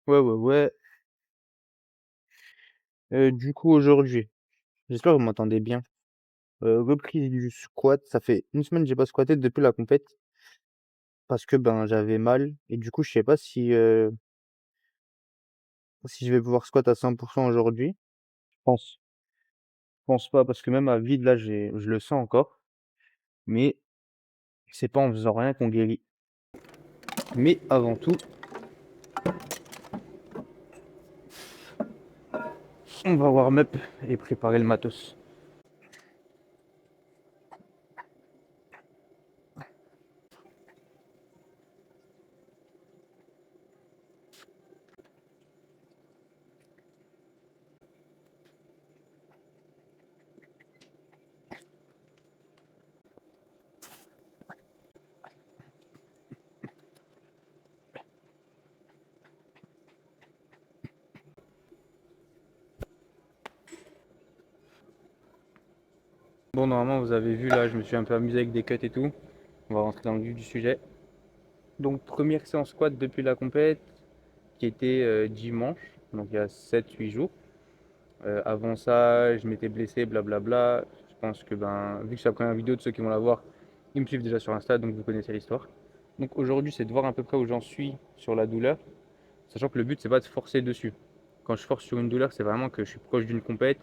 Ouais, ouais, ouais. Du coup, aujourd'hui, j'espère que vous m'entendez bien. Reprise du squat, ça fait une semaine que j'ai pas squatté depuis la compète parce que, ben, j'avais mal et du coup, je sais pas si je vais pouvoir squat à 100 aujourd'hui. Je pense pas parce que même à vide, là, je le sens encore, mais c'est pas en faisant rien qu'on guérit. Mais avant tout, on va warm up et préparer le matos. Bon, normalement, vous avez vu, là, je me suis un peu amusé avec des cuts et tout. On va rentrer dans le vif du sujet. Donc, première séance squat depuis la compète, qui était dimanche, donc il y a 7 8 jours. Avant ça, je m'étais blessé, blablabla. Je pense que ben, vu que c'est la première vidéo de ceux qui vont la voir, ils me suivent déjà sur Insta, donc vous connaissez l'histoire. Donc aujourd'hui, c'est de voir à peu près où j'en suis sur la douleur, sachant que le but, c'est pas de forcer dessus. Quand je force sur une douleur, c'est vraiment que je suis proche d'une compète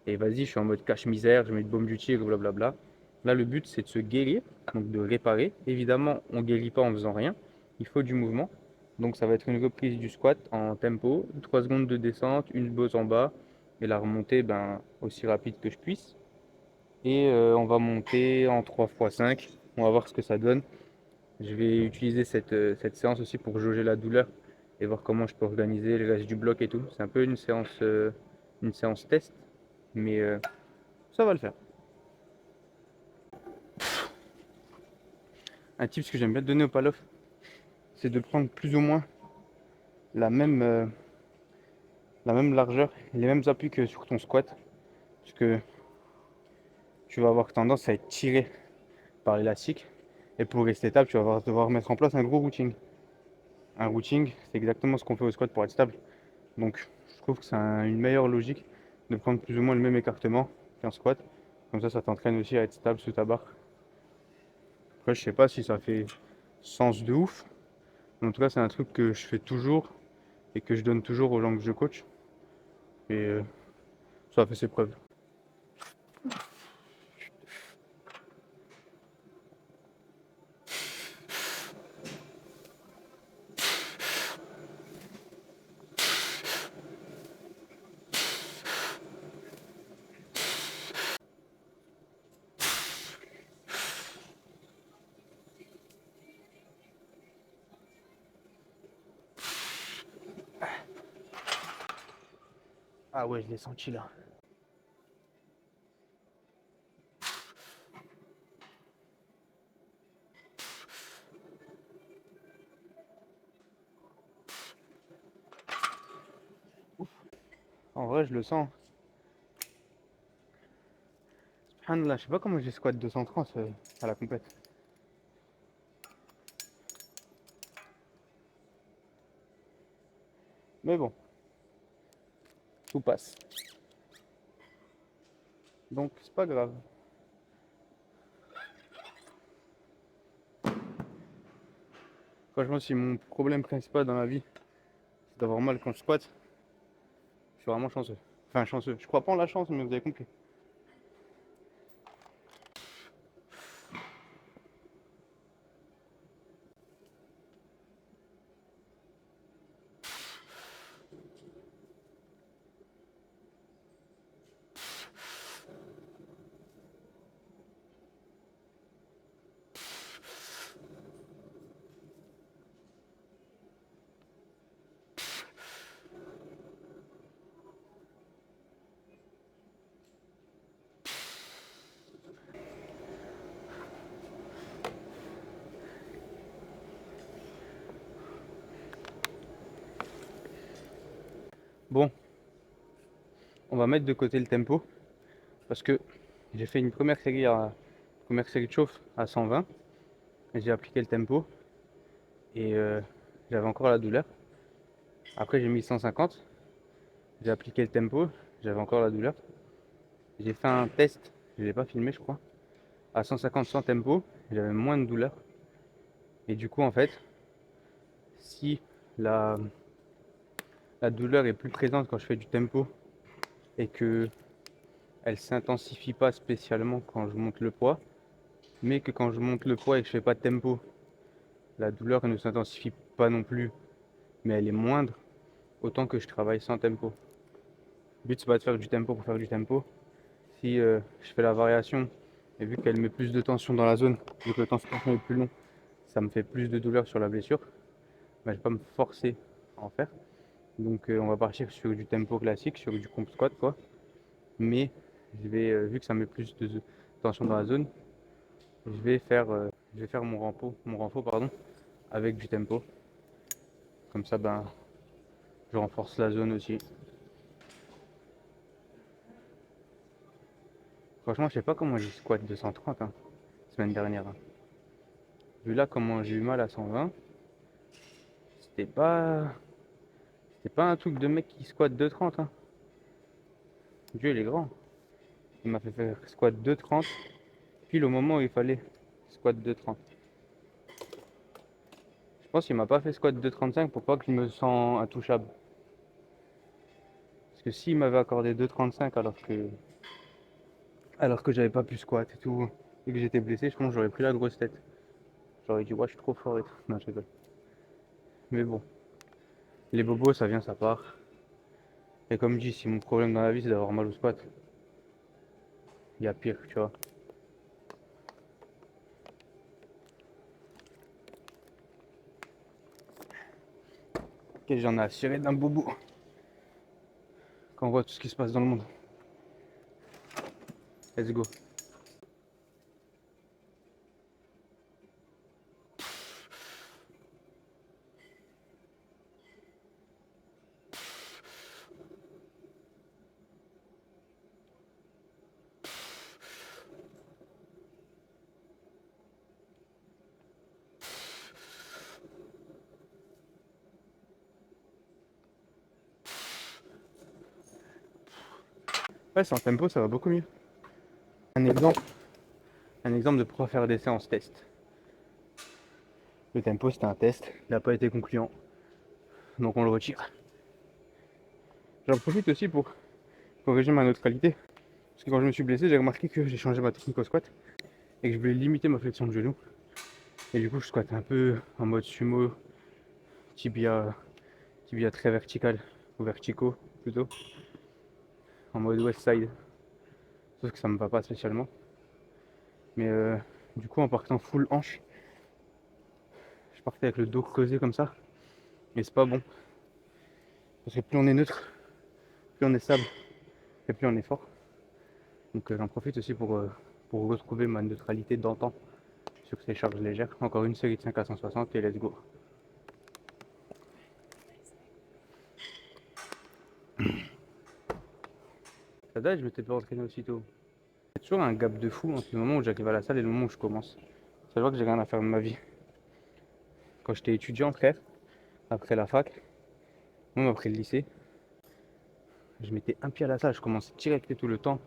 et vas-y, je suis en mode cache-misère, je mets de baume du tigre, blablabla. Là, le but, c'est de se guérir, donc de réparer. Évidemment, on ne guérit pas en faisant rien, il faut du mouvement. Donc ça va être une reprise du squat en tempo, 3 secondes de descente, une pause en bas et la remontée ben, aussi rapide que je puisse. Et on va monter en 3 x 5. On va voir ce que ça donne. Je vais utiliser cette séance aussi pour jauger la douleur et voir comment je peux organiser le reste du bloc et tout. C'est un peu une séance test, mais ça va le faire. Un tip que j'aime bien donner au Palof, c'est de prendre plus ou moins la même, euh, la même largeur, les mêmes appuis que sur ton squat, parce que tu vas avoir tendance à être tiré par l'élastique. Et pour rester stable, tu vas devoir mettre en place un gros routing. Un routing, c'est exactement ce qu'on fait au squat pour être stable. Donc, je trouve que c'est une meilleure logique de prendre plus ou moins le même écartement qu'un squat. Comme ça t'entraîne aussi à être stable sous ta barre. Après, je sais pas si ça fait sens de ouf. Mais en tout cas, c'est un truc que je fais toujours et que je donne toujours aux gens que je coach. Et ça a fait ses preuves. Ah ouais, je l'ai senti là. En vrai, je le sens. Subhanallah, je sais pas comment j'ai squat 230 à la compète. Mais bon, tout passe. Donc, c'est pas grave. Franchement, si mon problème principal dans la vie, c'est d'avoir mal quand je squatte, je suis vraiment chanceux. Enfin, chanceux. Je crois pas en la chance, mais vous avez compris. Bon, on va mettre de côté le tempo parce que j'ai fait première série de chauffe à 120 et j'ai appliqué le tempo et j'avais encore la douleur. Après j'ai mis 150, j'ai appliqué le tempo, j'avais encore la douleur. J'ai fait un test, je l'ai pas filmé je crois, à 150 sans tempo, j'avais moins de douleur. Et du coup en fait, si la, la douleur est plus présente quand je fais du tempo et que elle s'intensifie pas spécialement quand je monte le poids, mais que quand je monte le poids et que je fais pas de tempo, la douleur ne s'intensifie pas non plus, mais elle est moindre, autant que je travaille sans tempo. Le but c'est pas de faire du tempo pour faire du tempo. Si je fais la variation et vu qu'elle met plus de tension dans la zone, vu que le temps de tension est plus long, ça me fait plus de douleur sur la blessure, ben, je vais pas me forcer à en faire. Donc on va partir sur du tempo classique, sur du comp squat quoi. Mais je vais, vu que ça met plus de tension dans la zone, je vais faire mon renfort pardon, avec du tempo. Comme ça, ben, je renforce la zone aussi. Franchement, je sais pas comment j'ai squat 230 hein, semaine dernière. Hein. Vu là comment j'ai eu mal à 120, c'était pas, c'était pas un truc de mec qui squatte 230. Hein. Dieu, il est grand. Il m'a fait faire squat 230 pile au moment où il fallait squat 230. Je pense qu'il m'a pas fait squat 235 pour pas que je me sens intouchable. Parce que s'il m'avait accordé 2,35 alors que j'avais pas pu squat et tout, et que j'étais blessé, je pense que j'aurais pris la grosse tête. J'aurais dit, ouais, je suis trop fort et tout. Non, je rigole. Mais bon, les bobos, ça vient, ça part. Et comme dit, si mon problème dans la vie, c'est d'avoir mal au squat, il y a pire, tu vois. Ok, j'en ai assuré d'un bobo. Quand on voit tout ce qui se passe dans le monde. Let's go. Ouais, sans tempo, ça va beaucoup mieux. Un exemple, un exemple de pourquoi faire des séances test. Le tempo, c'était un test, il n'a pas été concluant. Donc on le retire. J'en profite aussi pour corriger ma neutralité. Parce que quand je me suis blessé, j'ai remarqué que j'ai changé ma technique au squat et que je voulais limiter ma flexion de genou. Et du coup, je squatte un peu en mode sumo, tibia, tibia très vertical, ou verticaux plutôt, en mode west side. Sauf que ça me va pas spécialement. Mais du coup, en partant full hanche, je partais avec le dos creusé comme ça. Et c'est pas bon. Parce que plus on est neutre, plus on est stable et plus on est fort. Donc j'en profite aussi pour retrouver ma neutralité d'antan sur ces charges légères. Encore une série de 5 à 160 et let's go. Ça date, je m'étais pas entraîné aussitôt. Il y a toujours un gap de fou entre le moment où j'arrive à la salle et le moment où je commence. Ça voit que j'ai rien à faire de ma vie. Quand j'étais étudiant, frère, après la fac, même après le lycée, je mettais un pied à la salle, je commençais direct et tout le temps.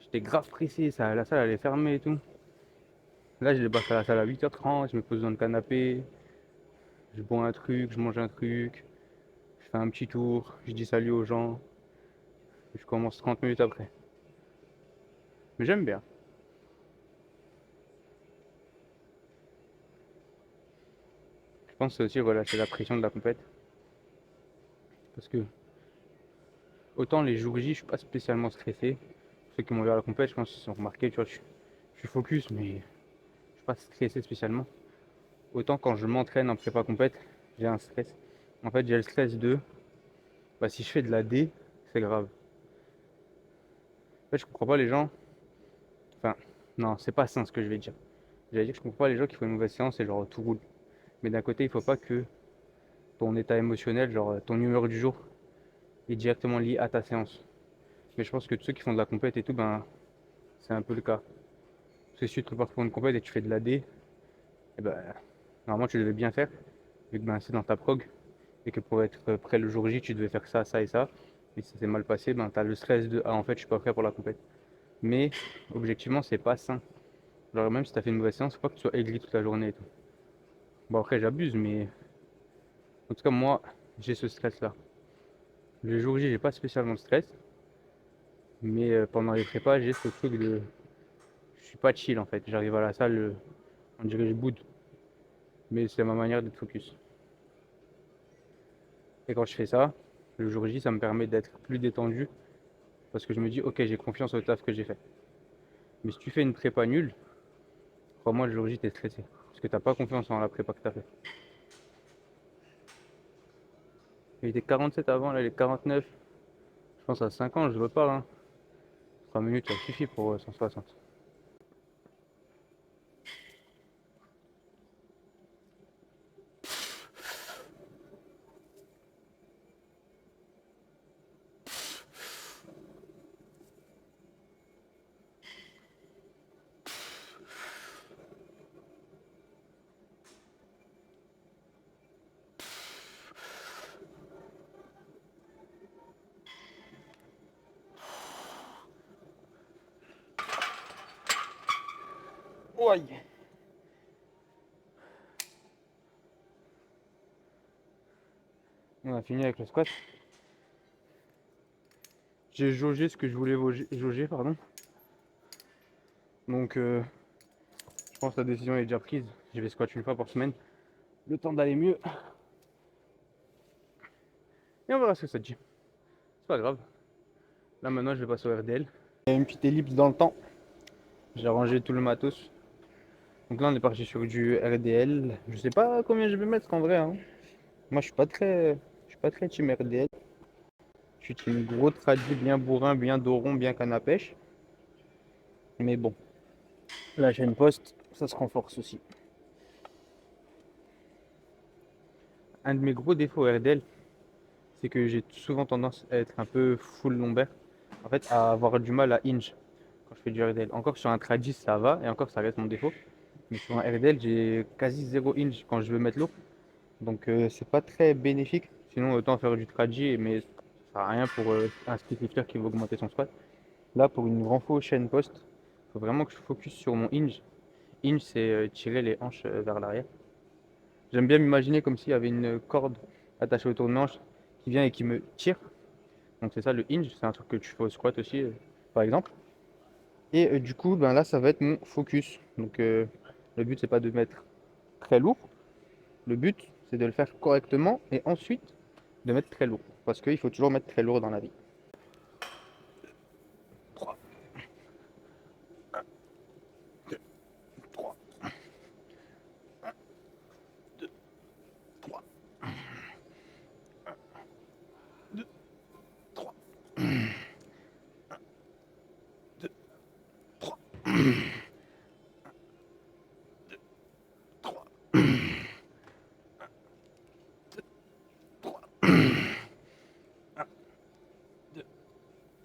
J'étais grave pressé, ça, la salle allait fermer et tout. Là, je débarque à la salle à 8h30, je me pose dans le canapé, je bois un truc, je mange un truc, je fais un petit tour, je dis salut aux gens, et je commence 30 minutes après. Mais j'aime bien. Je pense que c'est aussi relâcher la pression de la compète. Parce que autant les jours J, je suis pas spécialement stressé. Ceux qui m'ont vu à la compète, je pense qu'ils ont remarqué, tu vois, je suis focus, mais je suis pas stressé spécialement. Autant quand je m'entraîne en prépa compète, j'ai un stress. En fait, j'ai le stress de, bah, si je fais de la D, c'est grave. En fait, je comprends pas les gens. Enfin, non, c'est pas ça ce que je vais dire. J'allais dire que je comprends pas les gens qui font une mauvaise séance et genre tout roule. Mais d'un côté, il faut pas que ton état émotionnel, genre ton humeur du jour, est directement lié à ta séance. Mais je pense que tous ceux qui font de la compète et tout, ben, c'est un peu le cas. Parce que si tu te prépares pour une compète et tu fais de la D, eh ben, normalement tu devais bien faire, vu que ben, c'est dans ta prog. et que pour être prêt le jour J, tu devais faire ça, ça et ça, et ça s'est mal passé, ben t'as le stress de ah en fait je suis pas prêt pour la compète. Mais objectivement c'est pas sain. Genre même si t'as fait une mauvaise séance, faut pas que tu sois aigri toute la journée et tout. Bon après j'abuse, mais en tout cas moi j'ai ce stress là. Le jour J j'ai pas spécialement de stress, mais pendant les prépas j'ai ce truc de je suis pas chill en fait. J'arrive à la salle, on dirait que je boude, mais c'est ma manière d'être focus. Et quand je fais ça, le jour J ça me permet d'être plus détendu parce que je me dis ok j'ai confiance au taf que j'ai fait. Mais si tu fais une prépa nulle, crois-moi, le jour J, t'es stressé. Parce que t'as pas confiance en la prépa que t'as fait. Il était 47 avant, là, il est 49. Je pense à 5 ans, je veux pas. Hein. 3 minutes, ça suffit pour 160. Ouaille. On a fini avec le squat. J'ai jaugé ce que je voulais jauger, pardon. Donc, je pense que la décision est déjà prise. Je vais squat une fois par semaine. Le temps d'aller mieux. Et on verra ce que ça dit. C'est pas grave. Là, maintenant, je vais passer au RDL. Il y a une petite ellipse dans le temps. J'ai rangé tout le matos. Donc là, on est parti sur du RDL. Je sais pas combien je vais mettre en vrai. Hein. Moi, je suis pas très team RDL. Je suis une grosse tradi bien bourrin, bien doron, bien canne à pêche. Mais bon, la chaîne poste, ça se renforce aussi. Un de mes gros défauts RDL, c'est que j'ai souvent tendance à être un peu full lombaire. En fait, à avoir du mal à hinge quand je fais du RDL. Encore sur un tradi, ça va, et encore, ça reste mon défaut. Mais sur un RDL, j'ai quasi zéro hinge quand je veux mettre l'eau. Donc, c'est pas très bénéfique. Sinon, autant faire du tradi, mais ça sert à rien pour un split lifter qui veut augmenter son squat. Là, pour une renfo chaîne poste, il faut vraiment que je focus sur mon hinge. Hinge, c'est tirer les hanches vers l'arrière. J'aime bien m'imaginer comme s'il y avait une corde attachée autour de mes hanches qui vient et qui me tire. Donc c'est ça le hinge, c'est un truc que tu fais au squat aussi, par exemple. Et du coup, ben là, ça va être mon focus. Donc le but, c'est pas de mettre très lourd. Le but, c'est de le faire correctement et ensuite de mettre très lourd. Parce qu'il faut toujours mettre très lourd dans la vie. 3, 2, 3, 2, 3, 2, 3, 2, 3, 3, 3, 2,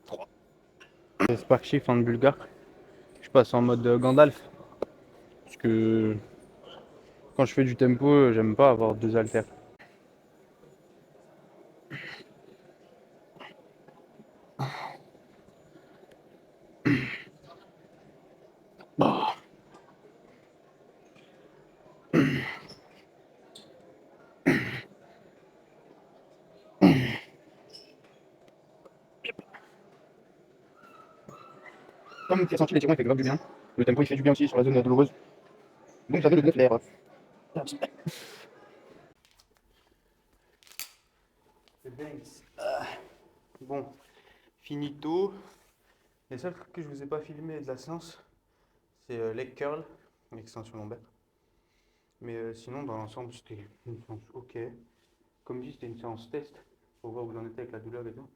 3. Spark Shift en bulgare. Je passe en mode Gandalf. Parce que quand je fais du tempo, j'aime pas avoir deux haltères. Comme tu as senti, l'étirement il fait grave du bien. Le tempo il fait du bien aussi sur la zone douloureuse. Donc j'avais le flair. C'est dingue. Bon, finito. Les seuls trucs que je vous ai pas filmé de la séance, c'est leg curl, extension lombaire. Mais sinon, dans l'ensemble, c'était une séance ok. Comme dit, c'était une séance test pour voir où j'en étais avec la douleur et tout.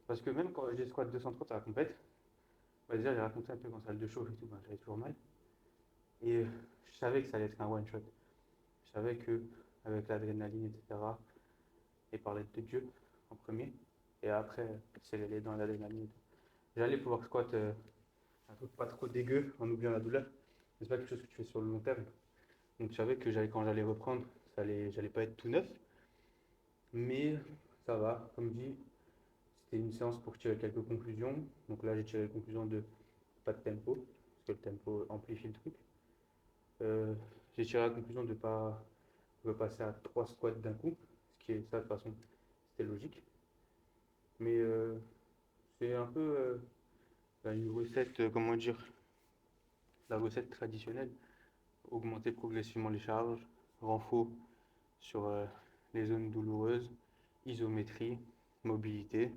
Parce que même quand j'ai squat 230 à la compète, bah déjà j'ai raconté un peu qu'en salle de chauffe et tout, bah, j'avais toujours mal. Et je savais que ça allait être un one shot. Je savais que avec l'adrénaline, etc., et parler de Dieu en premier, et après c'est dans l'adrénaline. J'allais pouvoir squat un truc pas trop dégueu en oubliant la douleur. C'est pas quelque chose que tu fais sur le long terme. Donc je savais que quand j'allais reprendre, j'allais pas être tout neuf. Mais ça va, comme dit, c'était une séance pour tirer quelques conclusions. Donc là, j'ai tiré la conclusion de pas de tempo, parce que le tempo amplifie le truc. Euh, j'ai tiré la conclusion de ne pas repasser à 3 squats d'un coup, ce qui est ça de toute façon, c'était logique. Mais c'est un peu une recette, comment dire, la recette traditionnelle. Augmenter progressivement les charges, renfort sur les zones douloureuses, isométrie, mobilité.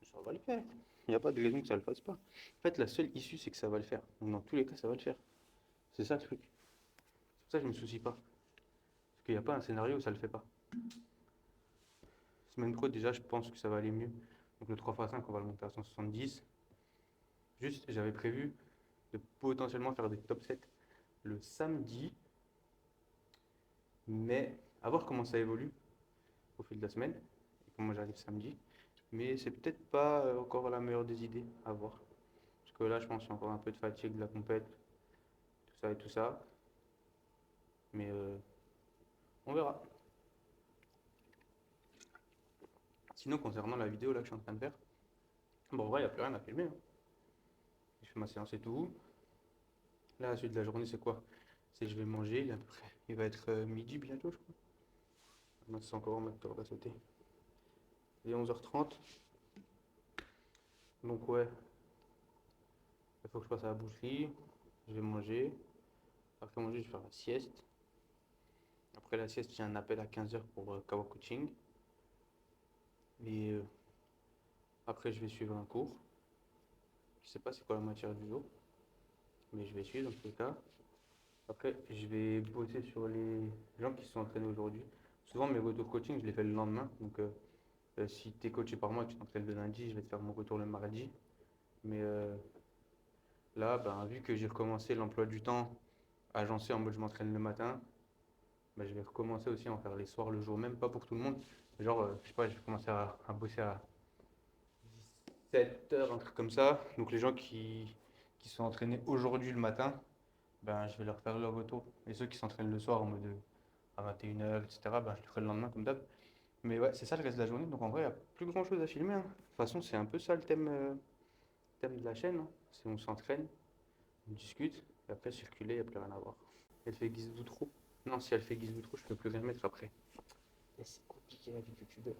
Ça va le faire. Il n'y a pas de raison que ça ne le fasse pas. En fait, la seule issue, c'est que ça va le faire. Donc, dans tous les cas, ça va le faire. C'est ça le truc. C'est pour ça que je ne me soucie pas. Parce qu'il n'y a pas un scénario où ça ne le fait pas. Semaine pro, déjà, je pense que ça va aller mieux. Donc, le 3x5, on va le monter à 170. Juste, j'avais prévu de potentiellement faire des top 7 le samedi. Mais à voir comment ça évolue au fil de la semaine. Et comment j'arrive samedi. Mais c'est peut-être pas encore la meilleure des idées à voir. Parce que là, je pense qu'il y a encore un peu de fatigue de la compète, tout ça et tout ça. Mais on verra. Sinon, concernant la vidéo là que je suis en train de faire, bon, en vrai, il n'y a plus rien à filmer, hein. Je fais ma séance et tout. Là, la suite de la journée, c'est quoi? C'est je vais manger, il, à peu près, il va être midi bientôt, je crois. Moi, c'est encore un heure à sauter. Il est 11h30. Donc, ouais, il faut que je passe à la boucherie. Je vais manger. Après manger, je vais faire la sieste. Après la sieste, j'ai un appel à 15h pour Kawa Coaching. Et après, je vais suivre un cours. Je sais pas c'est quoi la matière du jour, mais je vais suivre dans tous les cas. Après, je vais bosser sur les gens qui se sont entraînés aujourd'hui. Souvent, mes retours coaching, je les fais le lendemain. Donc, si tu es coaché par moi et que tu t'entraînes le lundi, je vais te faire mon retour le mardi. Mais là, ben, vu que j'ai recommencé l'emploi du temps agencé en mode je m'entraîne le matin, ben, je vais recommencer aussi à en faire les soirs le jour même, pas pour tout le monde. Genre, je sais pas, je vais commencer à bosser à 7h, un truc comme ça. Donc, les gens qui sont entraînés aujourd'hui le matin, ben, je vais leur faire leur retour. Et ceux qui s'entraînent le soir en mode à 21h, etc., ben, je le ferai le lendemain comme d'hab. Mais ouais, c'est ça le reste de la journée. Donc en vrai, il n'y a plus grand chose à filmer, hein. De toute façon, c'est un peu ça le thème de la chaîne, hein. C'est on s'entraîne, on discute, et après circuler, il n'y a plus rien à voir. Elle fait guise d'outro. Non, si elle fait guise d'outro, je peux plus rien mettre après. Et c'est compliqué la vie de youtubeur.